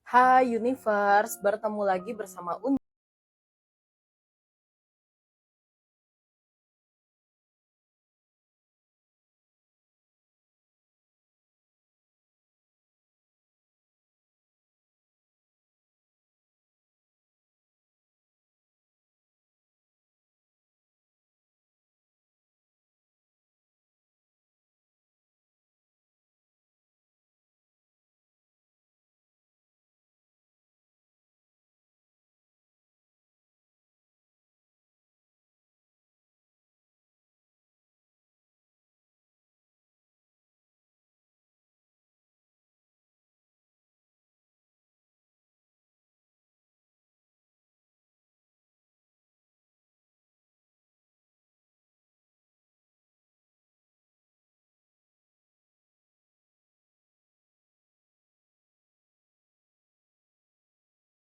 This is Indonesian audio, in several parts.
Hai Universe, bertemu lagi bersama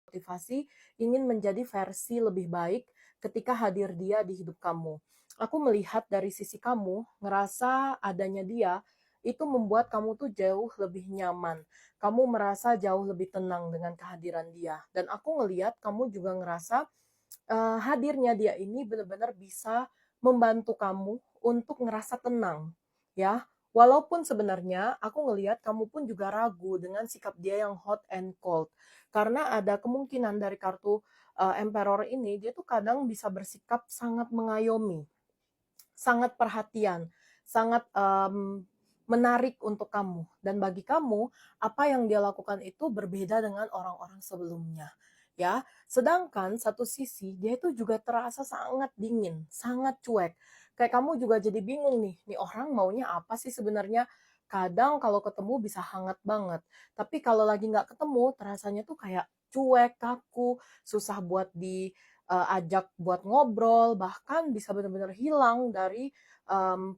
motivasi ingin menjadi versi lebih baik ketika hadir dia di hidup kamu. Aku melihat dari sisi kamu, ngerasa adanya dia itu membuat kamu tuh jauh lebih nyaman. Kamu merasa jauh lebih tenang dengan kehadiran dia. Dan aku ngelihat kamu juga ngerasa hadirnya dia ini benar-benar bisa membantu kamu untuk ngerasa tenang, ya. Walaupun sebenarnya aku ngelihat kamu pun juga ragu dengan sikap dia yang hot and cold. Karena ada kemungkinan dari kartu Emperor ini, dia tuh kadang bisa bersikap sangat mengayomi, sangat perhatian, sangat menarik untuk kamu. Dan bagi kamu, apa yang dia lakukan itu berbeda dengan orang-orang sebelumnya. Ya, sedangkan satu sisi dia itu juga terasa sangat dingin, sangat cuek. Kayak kamu juga jadi bingung nih orang maunya apa sih sebenarnya? Kadang kalau ketemu bisa hangat banget, tapi kalau lagi nggak ketemu, terasanya tuh kayak cuek, kaku, susah buat ajak buat ngobrol, bahkan bisa benar-benar hilang dari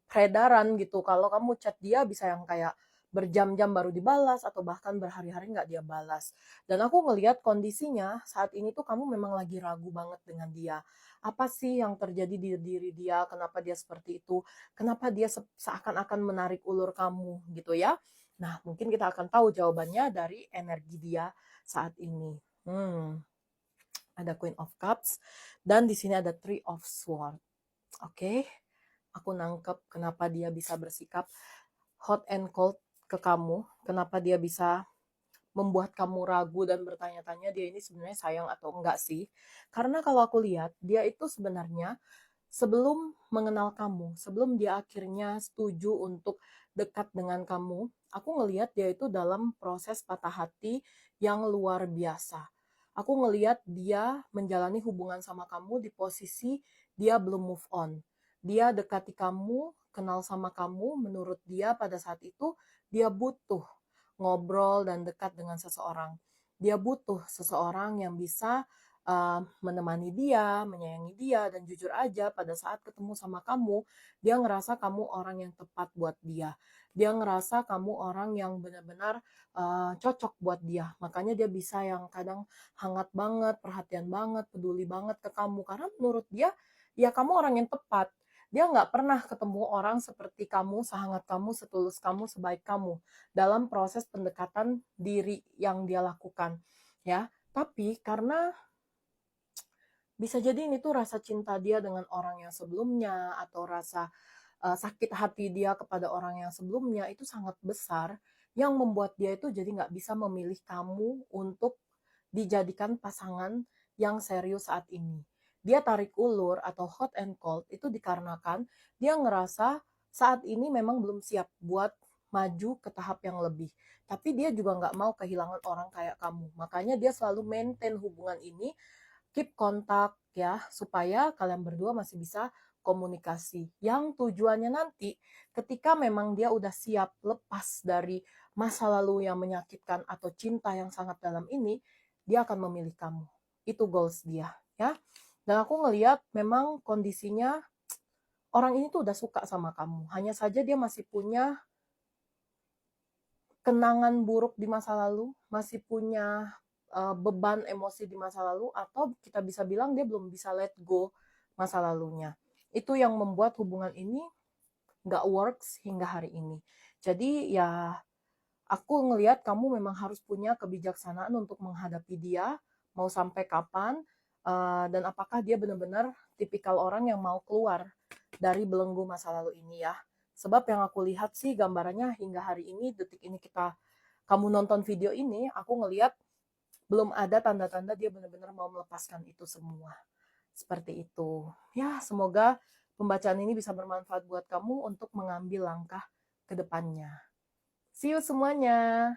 peredaran gitu. Kalau kamu chat dia bisa yang kayak berjam-jam baru dibalas atau bahkan berhari-hari nggak dia balas. Dan aku ngelihat kondisinya saat ini tuh kamu memang lagi ragu banget dengan dia. Apa sih yang terjadi di diri dia? Kenapa dia seperti itu? Kenapa dia seakan-akan menarik ulur kamu gitu ya? Nah, mungkin kita akan tahu jawabannya dari energi dia saat ini. Ada Queen of Cups dan di sini ada Three of Swords. Oke, aku nangkep kenapa dia bisa bersikap hot and cold ke kamu, kenapa dia bisa membuat kamu ragu dan bertanya-tanya dia ini sebenarnya sayang atau enggak sih. Karena kalau aku lihat, dia itu sebenarnya sebelum mengenal kamu, sebelum dia akhirnya setuju untuk dekat dengan kamu, aku ngelihat dia itu dalam proses patah hati yang luar biasa. Aku ngelihat dia menjalani hubungan sama kamu di posisi dia belum move on. Dia dekati kamu, kenal sama kamu, menurut dia pada saat itu dia butuh ngobrol dan dekat dengan seseorang. Dia butuh seseorang yang bisa menemani dia, menyayangi dia, dan jujur aja pada saat ketemu sama kamu, dia ngerasa kamu orang yang tepat buat dia. Dia ngerasa kamu orang yang benar-benar cocok buat dia. Makanya dia bisa yang kadang hangat banget, perhatian banget, peduli banget ke kamu. Karena menurut dia, ya kamu orang yang tepat. Dia nggak pernah ketemu orang seperti kamu, sehangat kamu, setulus kamu, sebaik kamu dalam proses pendekatan diri yang dia lakukan. Ya, tapi karena bisa jadi ini tuh rasa cinta dia dengan orang yang sebelumnya atau rasa sakit hati dia kepada orang yang sebelumnya itu sangat besar yang membuat dia itu jadi nggak bisa memilih kamu untuk dijadikan pasangan yang serius saat ini. Dia tarik ulur atau hot and cold itu dikarenakan dia ngerasa saat ini memang belum siap buat maju ke tahap yang lebih. Tapi dia juga nggak mau kehilangan orang kayak kamu. Makanya dia selalu maintain hubungan ini, keep kontak ya, supaya kalian berdua masih bisa komunikasi. Yang tujuannya nanti ketika memang dia udah siap lepas dari masa lalu yang menyakitkan atau cinta yang sangat dalam ini, dia akan memilih kamu. Itu goals dia, ya. Dan aku ngelihat memang kondisinya orang ini tuh udah suka sama kamu. Hanya saja dia masih punya kenangan buruk di masa lalu, masih punya beban emosi di masa lalu, atau kita bisa bilang dia belum bisa let go masa lalunya. Itu yang membuat hubungan ini nggak works hingga hari ini. Jadi ya Aku ngelihat kamu memang harus punya kebijaksanaan untuk menghadapi dia, mau sampai kapan, dan apakah dia benar-benar tipikal orang yang mau keluar dari belenggu masa lalu ini ya. Sebab yang aku lihat sih gambarannya hingga hari ini, detik ini kamu nonton video ini, aku ngelihat belum ada tanda-tanda dia benar-benar mau melepaskan itu semua. Seperti itu. Ya, semoga pembacaan ini bisa bermanfaat buat kamu untuk mengambil langkah ke depannya. See you semuanya.